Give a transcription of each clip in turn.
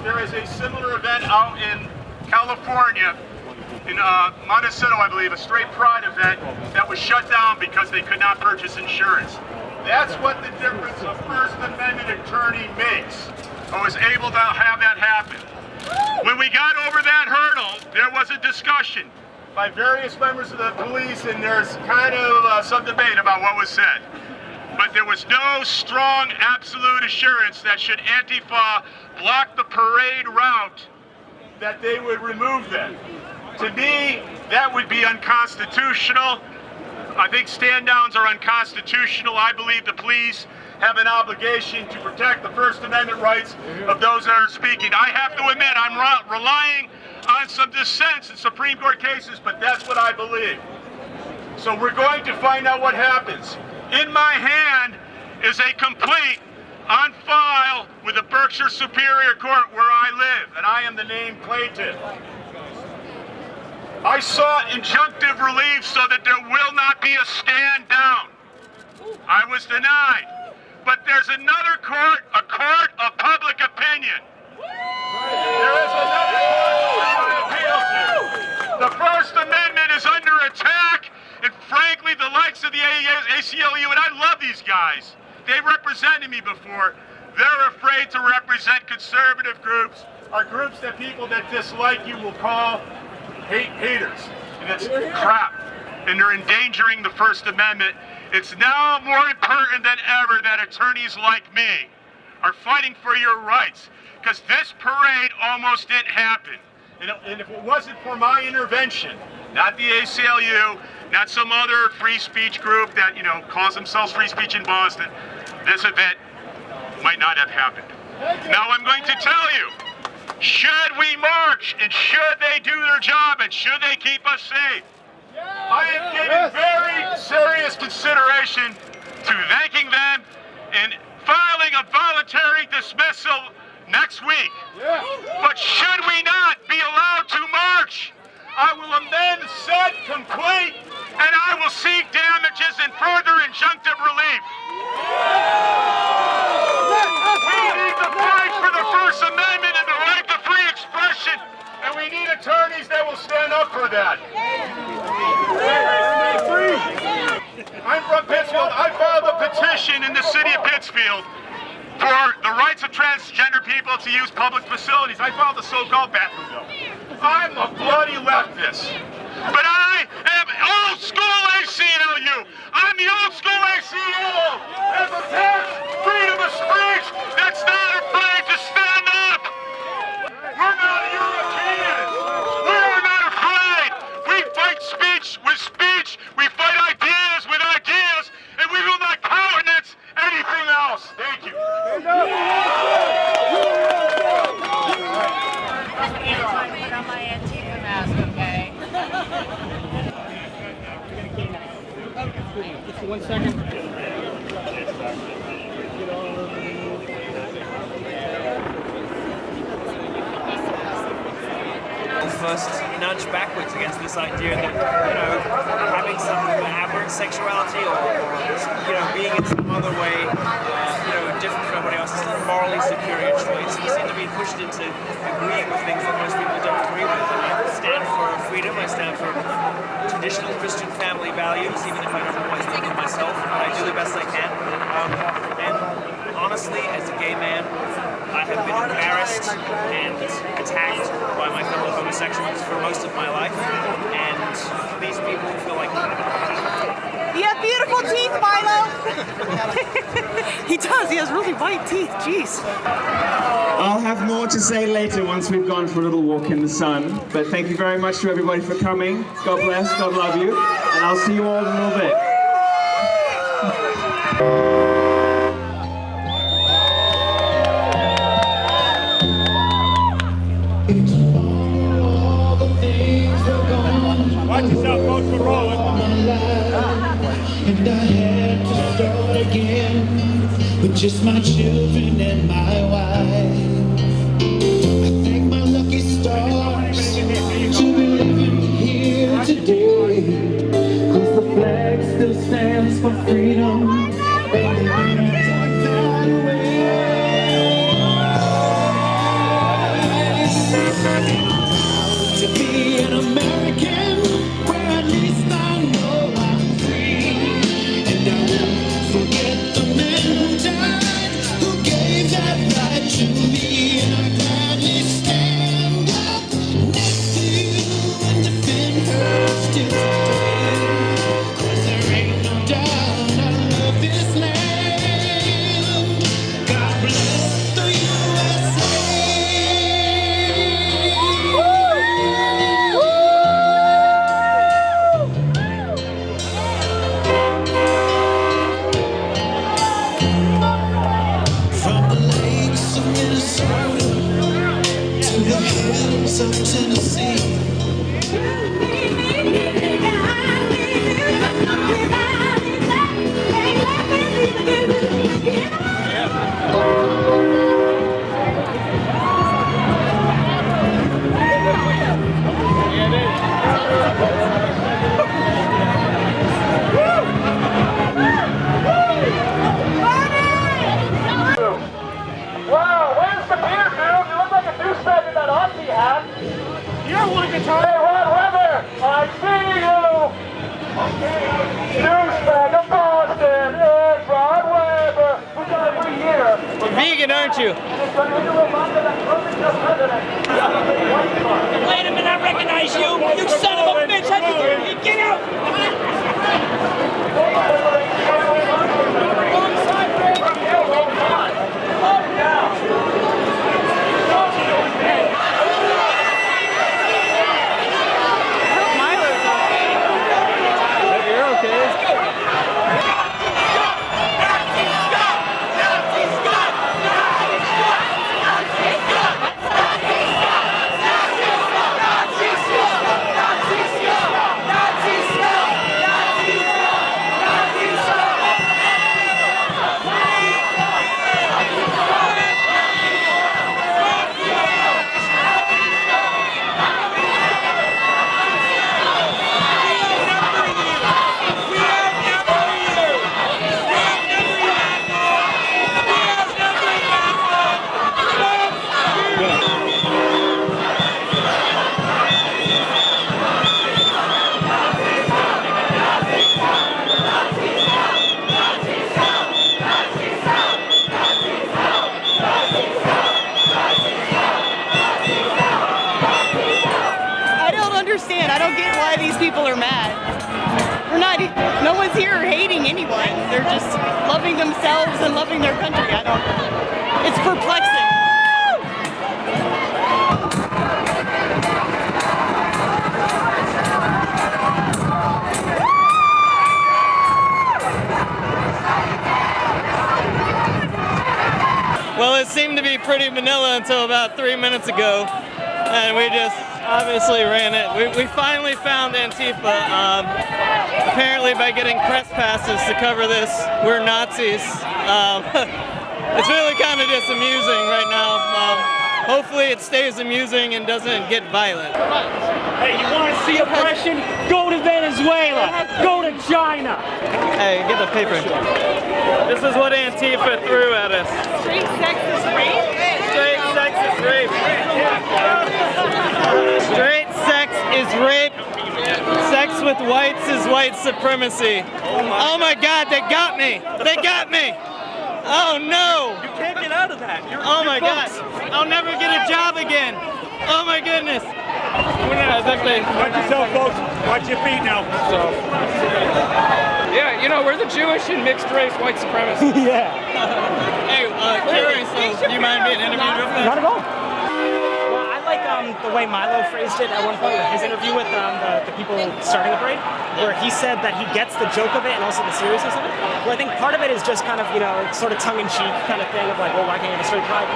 there is a similar event out in California, in Montecito, I believe, a straight pride event that was shut down because they could not purchase insurance. That's what the difference of First Amendment attorney makes. I was able to have that happen. When we got over that hurdle, there was a discussion by various members of the police, and there's kind of some debate about what was said. But there was no strong absolute assurance that should Antifa block the parade route, that they would remove them. To me, that would be unconstitutional. I think stand-downs are unconstitutional. I believe the police have an obligation to protect the First Amendment rights of those that are speaking. I have to admit, I'm relying on some dissents in Supreme Court cases, but that's what I believe. So we're going to find out what happens. In my hand is a complete, on file with the Berkshire Superior Court where I live, and I am the named plaintiff. I sought injunctive relief so that there will not be a stand down. I was denied. But there's another court, a court of public opinion. There is another court I appeal to. The First Amendment is under attack, and frankly, the likes of the ACLU, and I love these guys. They represented me before. They're afraid to represent conservative groups, or groups that people that dislike you will call haters. And it's crap. And they're endangering the First Amendment. It's now more important than ever that attorneys like me are fighting for your rights, because this parade almost didn't happen. And if it wasn't for my intervention, not the ACLU, not some other free speech group that, calls themselves free speech in Boston, this event might not have happened. Now I'm going to tell you, should we march, and should they do their job, and should they keep us safe? I am giving very serious consideration to thanking them and filing a voluntary dismissal next week. But should we not be allowed to march, I will amend said complaint, and I will seek damages and further injunctive relief. We need to fight for the First Amendment and the right to free expression, and we need attorneys that will stand up for that. I'm from Pittsfield. I filed a petition in the city of Pittsfield for the rights of transgender people to use public facilities. I filed the so-called bathroom bill. I'm a bloody leftist. But I am old school ACLU. I'm the old school ACLU that protects freedom of speech, that's not afraid to stand up. We're not Europeans. We're not afraid. We fight speech with speech. We fight ideas with ideas, and we will not countenance anything else. Thank you. Put on my Antifa mask, okay? Just 1 second. First nudge backwards against this idea that, having some aberrant sexuality or being in some other way, different from everybody else, is not a morally superior choice. We seem to be pushed into agreeing with things that most people don't agree with. And I stand for freedom, I stand for traditional Christian family values, even if I don't always live them myself, but I do the best I can. And honestly, as a gay man, I have been embarrassed and attacked by my fellow homosexuals for most of my life, and these people feel like... You have beautiful teeth, Milo! He does, he has really white teeth, jeez. I'll have more to say later once we've gone for a little walk in the sun, but thank you very much to everybody for coming. God bless, God love you, and I'll see you all in a little bit. Watch yourself, folks, we're rolling. And I had to start again with just my children and my wife. I thank my lucky stars to be living here today, 'cause the flag still stands for freedom. And From the lakes of Minnesota to the hills of Tennessee. Wow, where's the beer, dude? You look like a douchebag in that Aussie hat. You're one guitar. Hey, Ron Weber, I see you. Douchebag of Boston is Ron Weber. We got every year. You're vegan, aren't you? Wait a minute, I recognize you. You son of a bitch. You get out. I don't get why these people are mad. We're not, no one's here hating anyone. They're just loving themselves and loving their country. It's perplexing. Well, it seemed to be pretty vanilla until about 3 minutes ago, and we just obviously ran it. We finally found Antifa, apparently by getting press passes to cover this. We're Nazis. It's really kind of just amusing right now. Hopefully it stays amusing and doesn't get violent. Hey, you want to see oppression? Go to Venezuela. Go to China. Hey, get the paper. This is what Antifa threw at us. Straight sexist rape? Straight sex is rape. Straight sex is rape. Sex with whites is white supremacy. Oh my God, they got me. They got me. Oh no. You can't get out of that. Oh my God. I'll never get a job again. Oh my goodness. Watch yourself, folks. Watch your feet now. Yeah, you know, we're the Jewish and mixed race white supremacists. Yeah. Hey, curious, do you mind being interviewed real fast? Not at all. Well, I like the way Milo phrased it at one point with his interview with the people starting the parade, where he said that he gets the joke of it and also the seriousness of it. Well, I think part of it is just kind of, you know, sort of tongue-in-cheek kind of thing of like, well, why can't you have a straight pride?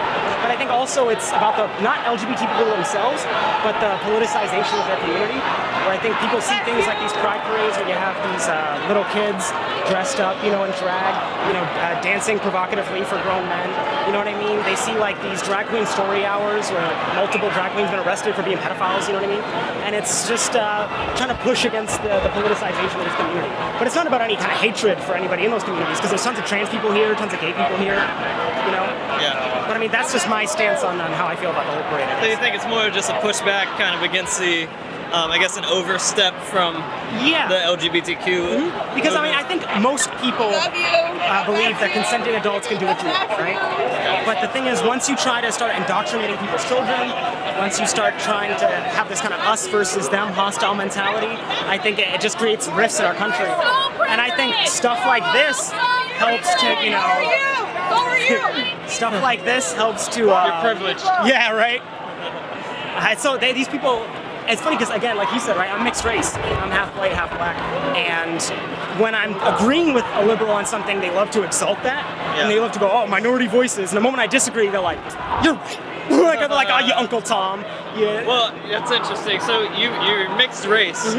But I think also it's about the, not LGBT people themselves, but the politicization of their community, where I think people see things like these pride parades where you have these little kids dressed up, you know, in drag, you know, dancing provocatively for grown men, you know what I mean? They see like these drag queen story hours where multiple drag queens have been arrested for being pedophiles, you know what I mean? And it's just trying to push against the politicization of this community. But it's not about any kind of hatred for anybody in those communities, because there's tons of trans people here, tons of gay people here, you know? Yeah. But I mean, that's just my stance on how I feel about the whole parade. So you think it's more just a pushback kind of against the, I guess, an overstep from the LGBTQ? Because I mean, I think most people believe that consenting adults can do what you want, right? But the thing is, once you try to start indoctrinating people's children, once you start trying to have this kind of us versus them hostile mentality, I think it just creates rifts in our country. And I think stuff like this helps to, you know, stuff like this helps to. You're privileged. Yeah, right. So these people, it's funny because, again, like you said, right, I'm mixed race. I'm half white, half black. And when I'm agreeing with a liberal on something, they love to exalt that. And they love to go, oh, minority voices. And the moment I disagree, they're like, you're right. Like, they're like, oh, you Uncle Tom. Yeah. Well, that's interesting. So you're mixed race.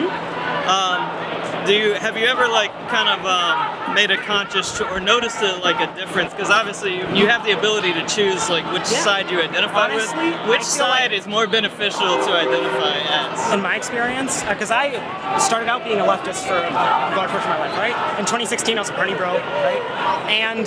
Have you ever like kind of made a conscious or noticed a difference? Because obviously you have the ability to choose like which side you identify with. Which side is more beneficial to identify as? In my experience, because I started out being a leftist for a large portion of my life, right? In 2016, I was a Bernie bro, right? And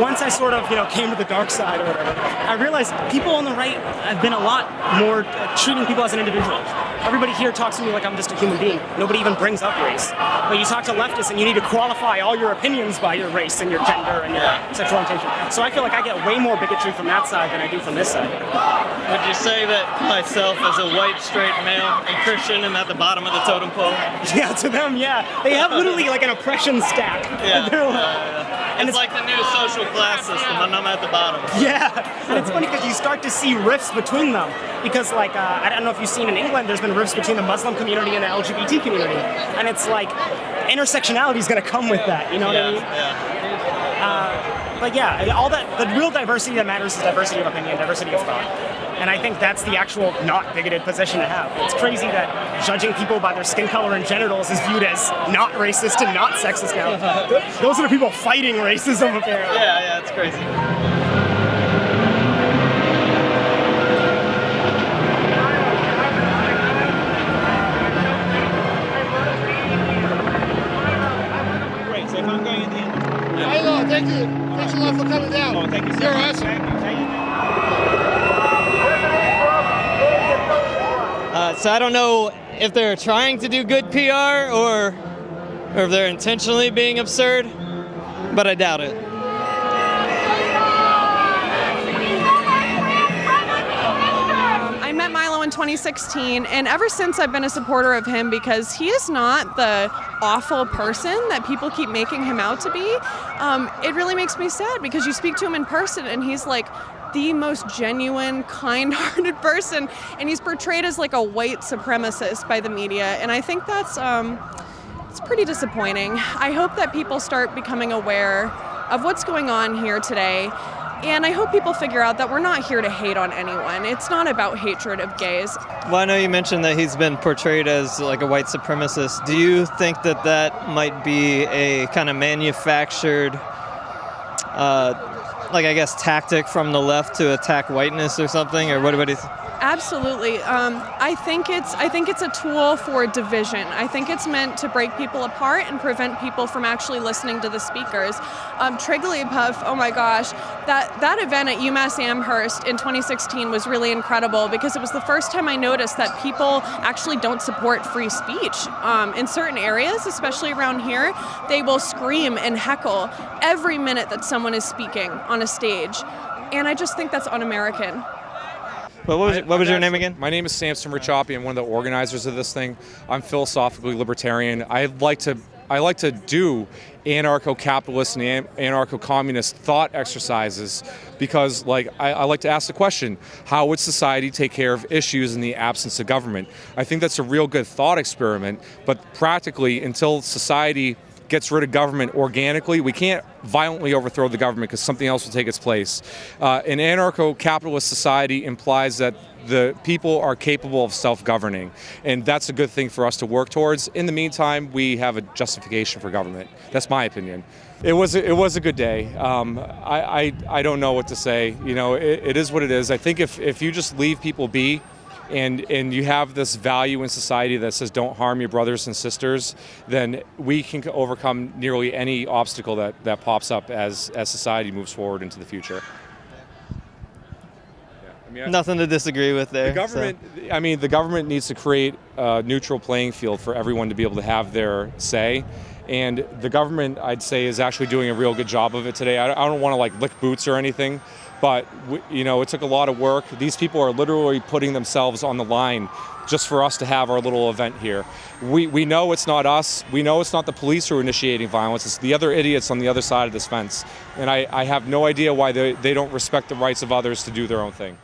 once I sort of, came to the dark side or whatever, I realized people on the right have been a lot more treating people as an individual. Everybody here talks to me like I'm just a human being. Nobody even brings up race. But you talk to leftists and you need to qualify all your opinions by your race and your gender and your sexual orientation. So I feel like I get way more bigotry from that side than I do from this side. Would you say that myself as a white, straight male and Christian am at the bottom of the totem pole? Yeah, to them, yeah. They have literally like an oppression stack. And it's like the new social class system, and I'm at the bottom. Yeah, and it's funny because you start to see rifts between them. Because like, I don't know if you've seen in England, there's been rifts between the Muslim community and the LGBT community. And it's like, intersectionality is going to come with that, you know what I mean? But yeah, all that, the real diversity that matters is diversity of opinion, diversity of thought. And I think that's the actual not bigoted position to have. It's crazy that judging people by their skin color and genitals is viewed as not racist and not sexist now. Those are the people fighting racism, apparently. Yeah, it's crazy. Great, so if I'm going in the end. Hello, thank you. Thanks a lot for coming down. Oh, thank you so You're much. awesome. Thank you. So I don't know if they're trying to do good PR or if they're intentionally being absurd, but I doubt it. I met Milo in 2016, and ever since I've been a supporter of him because he is not the awful person that people keep making him out to be. It really makes me sad because you speak to him in person and he's like the most genuine, kind-hearted person, and he's portrayed as like a white supremacist by the media, and I think that's it's pretty disappointing. I hope that people start becoming aware of what's going on here today, and I hope people figure out that we're not here to hate on anyone. It's not about hatred of gays. Well, I know you mentioned that he's been portrayed as like a white supremacist. Do you think that that might be a kind of manufactured like I guess tactic from the left to attack whiteness or something, or what do you think? Absolutely. I think it's a tool for division. I think it's meant to break people apart and prevent people from actually listening to the speakers. Trigglypuff, oh my gosh, that event at UMass Amherst in 2016 was really incredible because it was the first time I noticed that people actually don't support free speech. In certain areas, especially around here, they will scream and heckle every minute that someone is speaking on a stage. And I just think that's un-American. What was your name again? My name is Samson Richopi. I'm one of the organizers of this thing. I'm philosophically libertarian. I like to do anarcho-capitalist and anarcho-communist thought exercises because, like, I like to ask the question: how would society take care of issues in the absence of government? I think that's a real good thought experiment. But practically, until society gets rid of government organically, we can't violently overthrow the government because something else will take its place. An anarcho-capitalist society implies that the people are capable of self-governing, and that's a good thing for us to work towards. In the meantime, we have a justification for government. That's my opinion. It was a good day. I don't know what to say. You know, it is what it is. I think if you just leave people be, and you have this value in society that says don't harm your brothers and sisters, then we can overcome nearly any obstacle that pops up as society moves forward into the future. Nothing to disagree with there. The government needs to create a neutral playing field for everyone to be able to have their say. And the government, I'd say, is actually doing a real good job of it today. I don't want to like lick boots or anything, but it took a lot of work. These people are literally putting themselves on the line just for us to have our little event here. We know it's not us. We know it's not the police who are initiating violence. It's the other idiots on the other side of this fence. And I have no idea why they don't respect the rights of others to do their own thing.